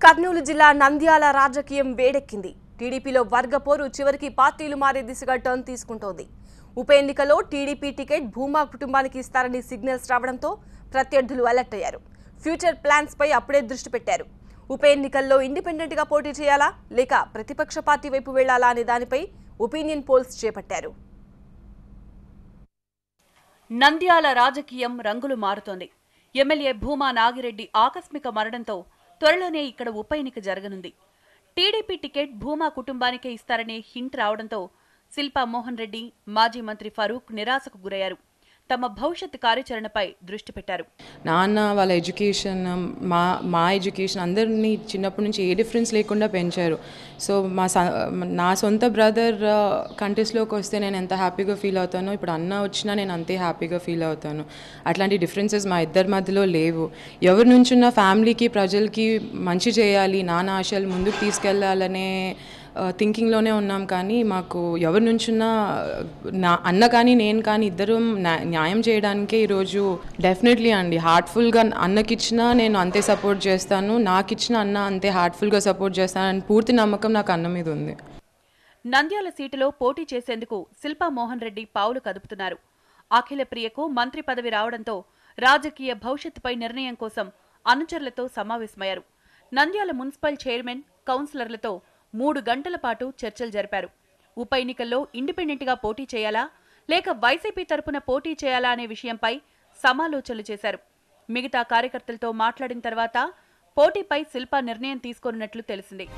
కర్నూలు జిల్లా నంద్యాల రాజకీయం వేడెక్కింది. టీడీపీలో వర్గపోరు చివరికి పార్టీలు మారే దిశగా టర్న్ తీసుకుంటోంది. ఉప ఎన్నికలో టీడీపీ టికెట్ భూమా కుటుంబానికి ఇస్తారని సిగ్నల్స్ రావడంతో ప్రత్యర్థులు అలర్ట్ అయ్యారు. ఫ్యూచర్ ప్లాన్స్ పై అప్పుడే దృష్టి పెట్టారు. ఉప ఎన్నికల్లో ఇండిపెండెంట్ గా పోటీ చేయాలా లేక ప్రతిపక్ష పార్టీ వైపు వెళ్లాలా అనే దానిపై ఒపీనియన్ పోల్స్ చేపట్టారు. నంద్యాల రాజకీయం రంగులు మారుతోంది. ఎమ్మెల్యే భూమా నాగిరెడ్డి ఆకస్మిక మరణంతో త్వరలోనే ఇక్కడ ఉప ఎన్నిక జరగనుంది. టీడీపీ టికెట్ భూమా కుటుంబానికే ఇస్తారనే హింట్ రావడంతో శిల్పా మోహన్ రెడ్డి, మాజీ మంత్రి ఫరూక్ నిరాశకు గురయ్యారు. తమ భవిష్యత్ కార్యాచరణపై దృష్టి పెట్టారు. నాన్న వాళ్ళ ఎడ్యుకేషన్, మా ఎడ్యుకేషన్ అందరినీ చిన్నప్పటి నుంచి ఏ డిఫరెన్స్ లేకుండా పెంచారు. సో నా సొంత బ్రదర్ కంటెస్ట్లోకి వస్తే నేను ఎంత హ్యాపీగా ఫీల్ అవుతానో, ఇప్పుడు అన్న వచ్చినా నేను అంతే హ్యాపీగా ఫీల్ అవుతాను. అట్లాంటి డిఫరెన్సెస్ మా ఇద్దరి మధ్యలో లేవు. ఎవరి నుంచున్న ఫ్యామిలీకి, ప్రజలకి మంచి చేయాలి, నాన్న ఆశయాలు ముందుకు తీసుకెళ్లాలనే థింకింగ్లోనే ఉన్నాం. కానీ మాకు ఎవరి నుంచున్నా అన్న కానీ నేను కానీ ఇద్దరం న్యాయం చేయడానికే ఈరోజు డెఫినెట్లీ అండి హార్ట్ఫుల్గా అన్నకిచ్చినా నేను అంతే సపోర్ట్ చేస్తాను, నాకు ఇచ్చిన అన్న అంతే హార్ట్ఫుల్గా సపోర్ట్ చేస్తాను అని పూర్తి నమ్మకం నాకు అన్న మీద ఉంది. నంద్యాల సీటులో పోటీ చేసేందుకు శిల్పా మోహన్ రెడ్డి పావులు కదుపుతున్నారు. అఖిల ప్రియకు మంత్రి పదవి రావడంతో రాజకీయ భవిష్యత్తుపై నిర్ణయం కోసం అనుచరులతో సమావేశమయ్యారు. నంద్యాల మున్సిపల్ చైర్మన్, కౌన్సిలర్లతో 3 గంటల పాటు చర్చలు జరిపారు. ఉప ఎన్నికల్లో ఇండిపెండెంట్గా పోటీ చేయాలా లేక వైసీపీ తరపున పోటీ చేయాలా అనే విషయంపై సమాలోచనలు చేశారు. మిగతా కార్యకర్తలతో మాట్లాడిన తర్వాత పోటీపై శిల్పా నిర్ణయం తీసుకోనున్నట్లు తెలిసింది.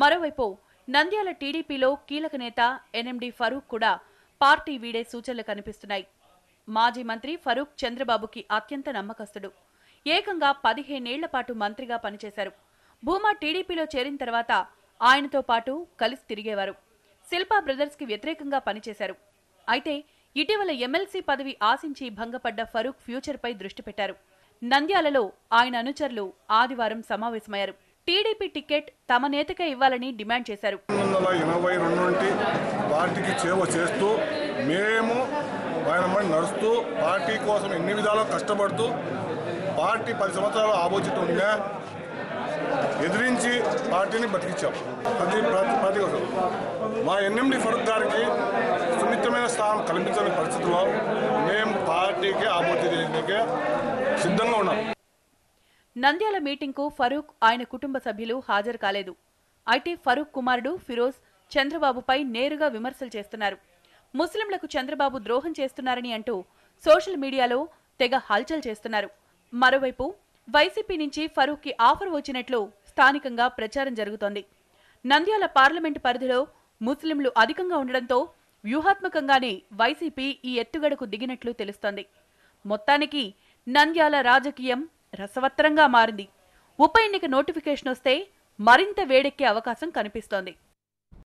మరోవైపు నంద్యాల టీడీపీలో కీలక నేత ఎన్ఎండి ఫరూక్ కూడా పార్టీ వీడే సూచనలు కనిపిస్తున్నాయి. మాజీ మంత్రి ఫరూక్ చంద్రబాబుకి అత్యంత నమ్మకస్తుడు. ఏకంగా 15 ఏళ్ల పాటు మంత్రిగా పనిచేశారు. భూమా టీడీపీలో చేరిన తర్వాత ఆయనతో పాటు కలిసి తిరిగేవారు. శిల్పా బ్రదర్స్ కి వ్యతిరేకంగా పనిచేశారు. అయితే ఇటీవల ఎమ్మెల్సీ పదవి ఆశించి భంగపడ్డ ఫరూక్ ఫ్యూచర్ పై దృష్టి పెట్టారు. నంద్యాలలో ఆయన అనుచరులు ఆదివారం సమావేశమయ్యారు. టీడీపీ టికెట్ తమ నేతకే ఇవ్వాలని డిమాండ్ చేశారు. 1982 నుండి పార్టీకి సేవ చేస్తూ మేము ఆయన నడుస్తూ పార్టీ కోసం ఎన్ని విధాలు కష్టపడుతూ పార్టీ 10 సంవత్సరాలు ఆపోజిట్ ఉండే ఎదిరించి పార్టీని బతికించాం. ప్రతి కోసం మా ఎన్ఎండి ఫరూక్ గారికి సున్నితమైన స్థానం కల్పించని పరిస్థితుల్లో మేము పార్టీకి ఆపోజిట్ చేయడానికి సిద్ధంగా ఉన్నాం. నంద్యాల మీటింగ్కు ఫరూక్, ఆయన కుటుంబ సభ్యులు హాజరు కాలేదు. అయితే ఫరూక్ కుమారుడు ఫిరోజ్ చంద్రబాబుపై నేరుగా విమర్శలు చేస్తున్నారు. ముస్లింలకు చంద్రబాబు ద్రోహం చేస్తున్నారని అంటూ సోషల్ మీడియాలో తెగ హల్చల్ చేస్తున్నారు. మరోవైపు వైసీపీ నుంచి ఫరూక్కి ఆఫర్ వచ్చినట్లు స్థానికంగా ప్రచారం జరుగుతోంది. నంద్యాల పార్లమెంటు పరిధిలో ముస్లింలు అధికంగా ఉండడంతో వ్యూహాత్మకంగానే వైసీపీ ఈ ఎత్తుగడకు దిగినట్లు తెలుస్తోంది. మొత్తానికి నంద్యాల రాజకీయం రసవత్తరంగా మారింది. ఉప ఎన్నిక నోటిఫికేషన్ వస్తే మరింత వేడెక్కే అవకాశం కనిపిస్తోంది.